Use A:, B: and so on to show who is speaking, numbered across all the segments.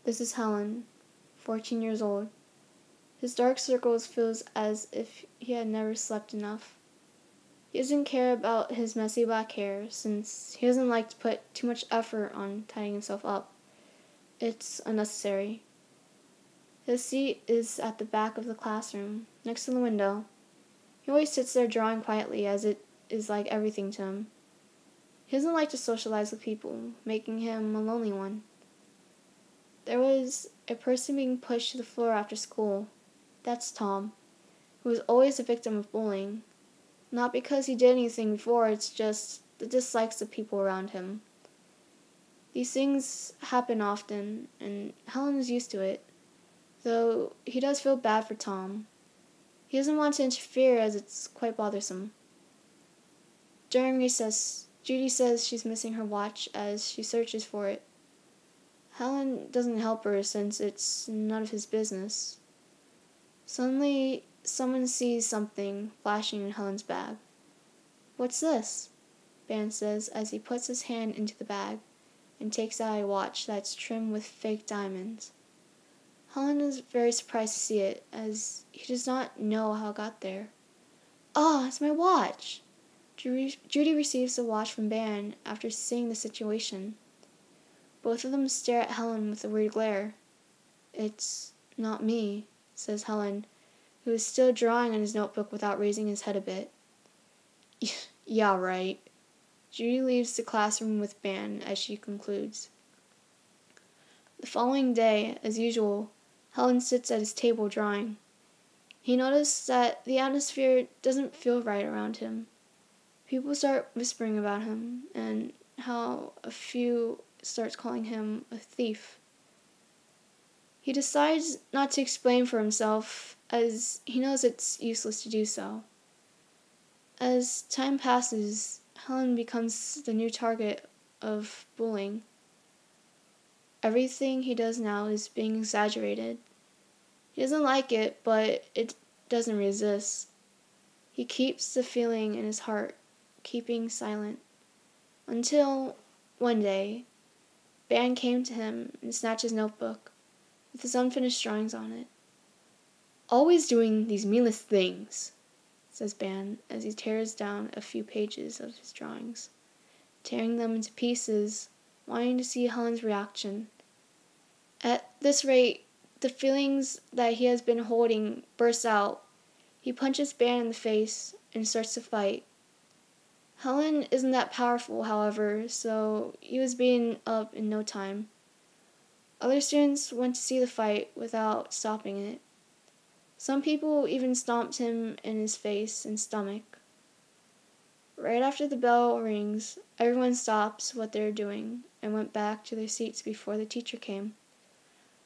A: This is Helen, 14 years old. His dark circles feels as if he had never slept enough. He doesn't care about his messy black hair, since he doesn't like to put too much effort on tidying himself up. It's unnecessary. His seat is at the back of the classroom, next to the window. He always sits there drawing quietly, as it is like everything to him. He doesn't like to socialize with people, making him a lonely one. There was a person being pushed to the floor after school. That's Tom, who was always a victim of bullying. Not because he did anything before, it's just the dislikes of people around him. These things happen often, and Helen is used to it, though he does feel bad for Tom. He doesn't want to interfere, as it's quite bothersome. During recess, Judy says she's missing her watch as she searches for it. Helen doesn't help her since it's none of his business. Suddenly, someone sees something flashing in Helen's bag. "What's this?" Ben says as he puts his hand into the bag and takes out a watch that's trimmed with fake diamonds. Helen is very surprised to see it, as he does not know how it got there. "Ah, it's my watch!" Judy receives the watch from Ben after seeing the situation. Both of them stare at Helen with a weird glare. "It's not me," says Helen, who is still drawing on his notebook without raising his head a bit. "Yeah, right." Judy leaves the classroom with Ben as she concludes. The following day, as usual, Helen sits at his table drawing. He noticed that the atmosphere doesn't feel right around him. People start whispering about him, and how a few starts calling him a thief. He decides not to explain for himself, as he knows it's useless to do so. As time passes, Helen becomes the new target of bullying. Everything he does now is being exaggerated. He doesn't like it, but it doesn't resist. He keeps the feeling in his heart, keeping silent. Until, one day, Ben came to him and snatched his notebook, with his unfinished drawings on it. "Always doing these meaningless things," says Ben as he tears down a few pages of his drawings, tearing them into pieces, wanting to see Helen's reaction. At this rate, the feelings that he has been holding burst out. He punches Ben in the face and starts to fight. Helen isn't that powerful, however, so he was beaten up in no time. Other students went to see the fight without stopping it. Some people even stomped him in his face and stomach. Right after the bell rings, everyone stops what they're doing and went back to their seats before the teacher came.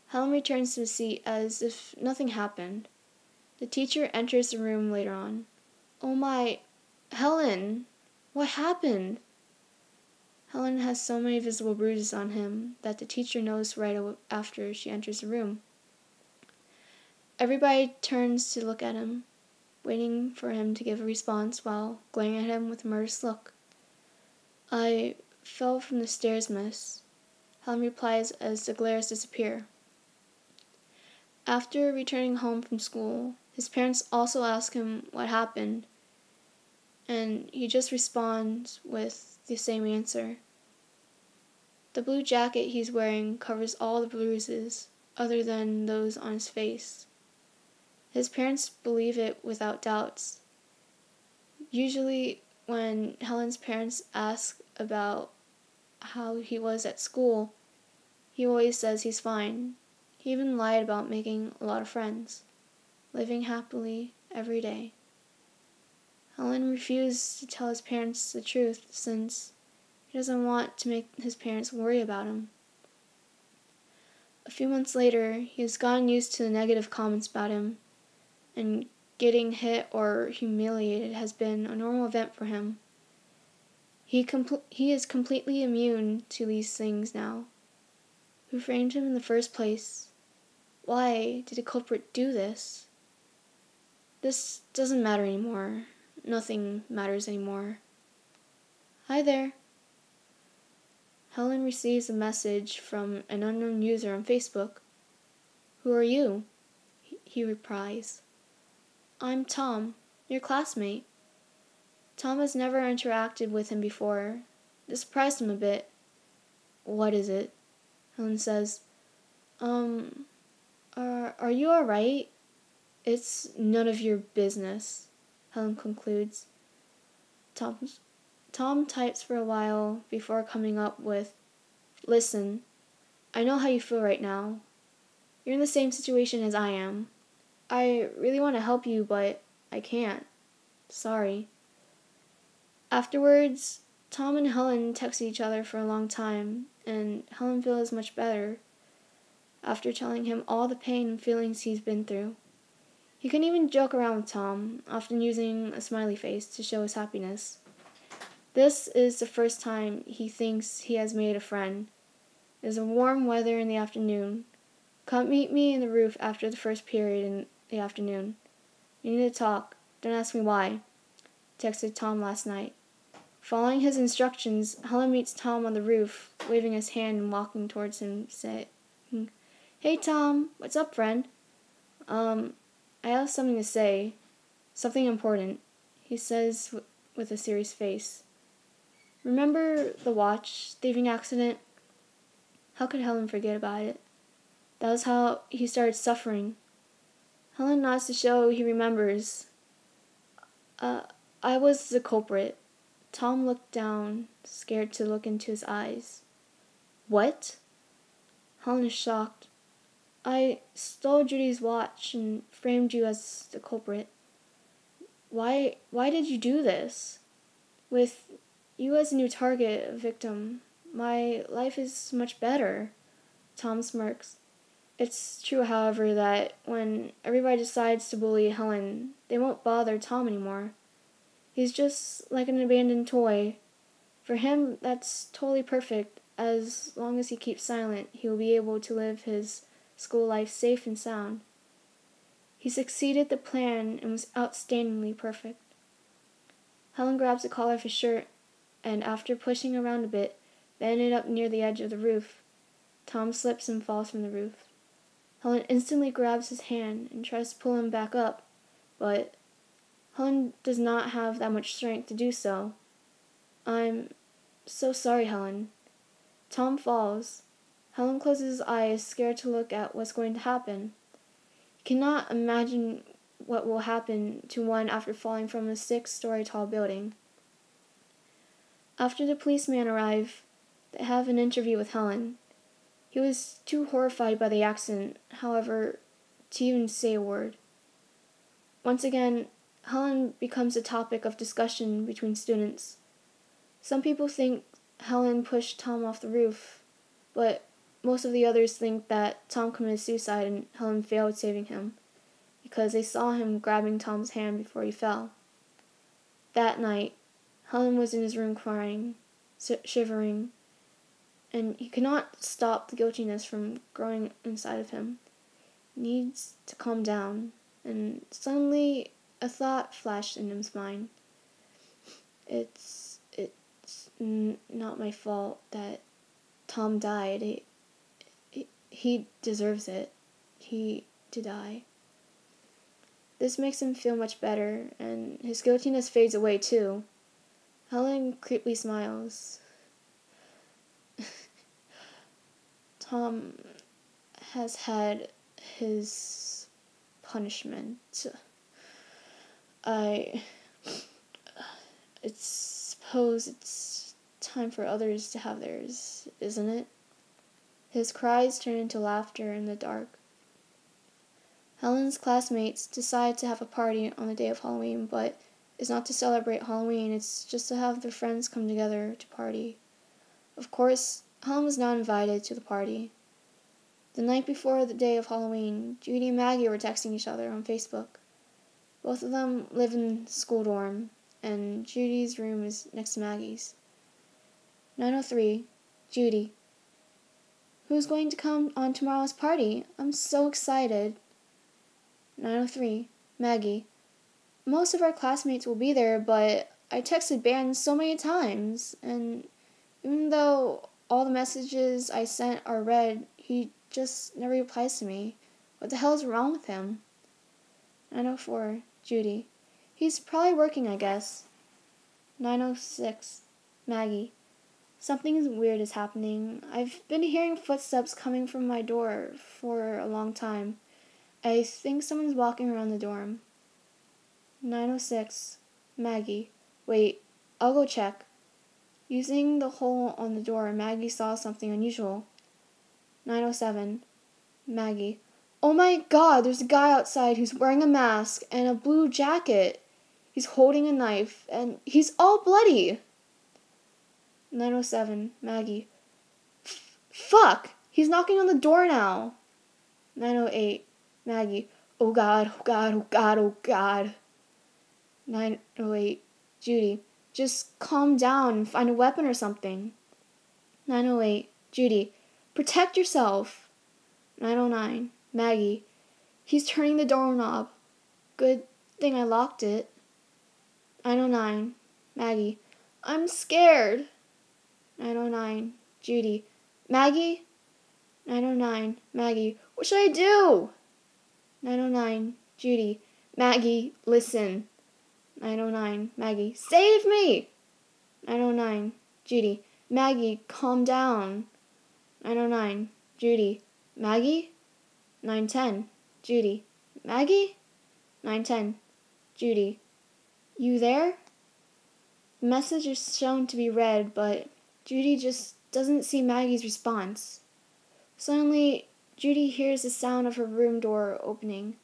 A: Helen returns to the seat as if nothing happened. The teacher enters the room later on. "Oh my, Helen, what happened?" Helen has so many visible bruises on him that the teacher knows right after she enters the room. Everybody turns to look at him, waiting for him to give a response while glaring at him with a murderous look. "I fell from the stairs, miss," Helen replies as the glares disappear. After returning home from school, his parents also ask him what happened, and he just responds with the same answer. The blue jacket he's wearing covers all the bruises, other than those on his face. His parents believe it without doubts. Usually, when Helen's parents ask about how he was at school, he always says he's fine. He even lied about making a lot of friends, living happily every day. Helen refused to tell his parents the truth since he doesn't want to make his parents worry about him. A few months later, he has gotten used to the negative comments about him, and getting hit or humiliated has been a normal event for him. He is completely immune to these things now. Who framed him in the first place? Why did the culprit do this? This doesn't matter anymore. Nothing matters anymore. Hi there. Helen receives a message from an unknown user on Facebook. "Who are you?" he replies. "I'm Tom, your classmate." Tom has never interacted with him before. This surprised him a bit. "What is it?" Helen says. Are you alright?" "It's none of your business," Helen concludes. Tom types for a while before coming up with, "Listen, I know how you feel right now. You're in the same situation as I am. I really want to help you, but I can't. Sorry." Afterwards, Tom and Helen text each other for a long time, and Helen feels much better after telling him all the pain and feelings he's been through. He can even joke around with Tom, often using a smiley face to show his happiness. This is the first time he thinks he has made a friend. It is a warm weather in the afternoon. "Come meet me in the roof after the first period in the afternoon. We need to talk. Don't ask me why," texted Tom last night. Following his instructions, Helen meets Tom on the roof, waving his hand and walking towards him, saying, "Hey Tom, what's up, friend?" I have something to say. Something important," he says with a serious face. "Remember the watch thieving accident?" How could Helen forget about it? That was how he started suffering. Helen nods to show he remembers. I was the culprit." Tom looked down, scared to look into his eyes. "What?" Helen is shocked. "I stole Judy's watch and framed you as the culprit." Why did you do this? With you as a new target, a victim, my life is much better." Tom smirks. It's true, however, that when everybody decides to bully Helen, they won't bother Tom anymore. He's just like an abandoned toy. For him, that's totally perfect. As long as he keeps silent, he will be able to live his school life safe and sound. He succeeded the plan and was outstandingly perfect. Helen grabs the collar of his shirt, and after pushing around a bit, bending it up near the edge of the roof. Tom slips and falls from the roof. Helen instantly grabs his hand and tries to pull him back up, but Helen does not have that much strength to do so. "I'm so sorry, Helen." Tom falls. Helen closes his eyes, scared to look at what's going to happen. He cannot imagine what will happen to one after falling from a 6-story tall building. After the policemen arrive, they have an interview with Helen. He was too horrified by the accident, however, to even say a word. Once again, Helen becomes a topic of discussion between students. Some people think Helen pushed Tom off the roof, but most of the others think that Tom committed suicide and Helen failed saving him, because they saw him grabbing Tom's hand before he fell. That night, Helen was in his room crying, shivering, and he could not stop the guiltiness from growing inside of him. He needs to calm down, and suddenly a thought flashed in his mind. It's not my fault that Tom died. He deserves it. To die. This makes him feel much better, and his guiltiness fades away too. Helen creepily smiles. Tom has had his punishment. I suppose it's time for others to have theirs, isn't it? His cries turn into laughter in the dark. Helen's classmates decide to have a party on the day of Halloween, but it's not to celebrate Halloween, it's just to have their friends come together to party. Of course, Helen was not invited to the party. The night before the day of Halloween, Judy and Maggie were texting each other on Facebook. Both of them live in the school dorm, and Judy's room is next to Maggie's. 9:03, Judy. "Who's going to come on tomorrow's party? I'm so excited." 9:03, Maggie. "Most of our classmates will be there, but I texted Ben so many times, and even though all the messages I sent are read. He just never replies to me. What the hell is wrong with him? 9:04, Judy. He's probably working, I guess. 9:06, Maggie. Something weird is happening. I've been hearing footsteps coming from my door for a long time. I think someone's walking around the dorm. 9:06, Maggie. Wait, I'll go check. Using the hole on the door, Maggie saw something unusual. 9:07, Maggie. Oh my God, there's a guy outside who's wearing a mask and a blue jacket. He's holding a knife, and he's all bloody. 9:07, Maggie. Fuck! He's knocking on the door now. 9:08, Maggie. Oh God, oh God, oh God, oh God. 9:08, Judy. Just calm down and find a weapon or something. 9:08, Judy. Protect yourself. 9:09, Maggie. He's turning the doorknob. Good thing I locked it. 9:09, Maggie. I'm scared. 9:09, Judy. Maggie? 9:09, Maggie. What should I do? 9:09, Judy. Maggie, listen. 9:09, Maggie. Save me! 9:09, Judy. Maggie, calm down. 9:09, Judy. Maggie? 9:10, Judy. Maggie? 9:10, Judy. You there? The message is shown to be read, but Judy just doesn't see Maggie's response. Suddenly, Judy hears the sound of her room door opening.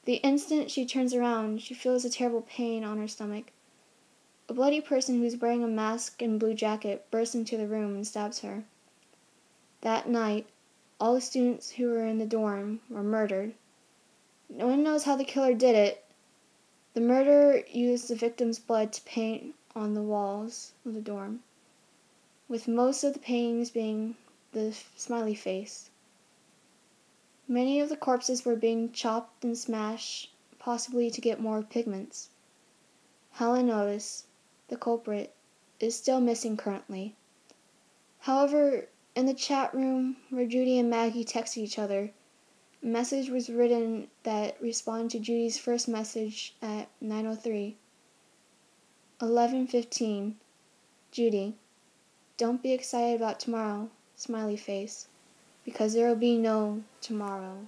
A: The instant she turns around, she feels a terrible pain on her stomach. A bloody person who's wearing a mask and blue jacket bursts into the room and stabs her. That night, all the students who were in the dorm were murdered. No one knows how the killer did it. The murderer used the victim's blood to paint on the walls of the dorm, with most of the paintings being the smiley face. Many of the corpses were being chopped and smashed, possibly to get more pigments. Helen Otis, the culprit, is still missing currently. However, in the chat room where Judy and Maggie texted each other, a message was written that responded to Judy's first message at 9:03. 11:15, Judy. Don't be excited about tomorrow, smiley face, because there will be no tomorrow.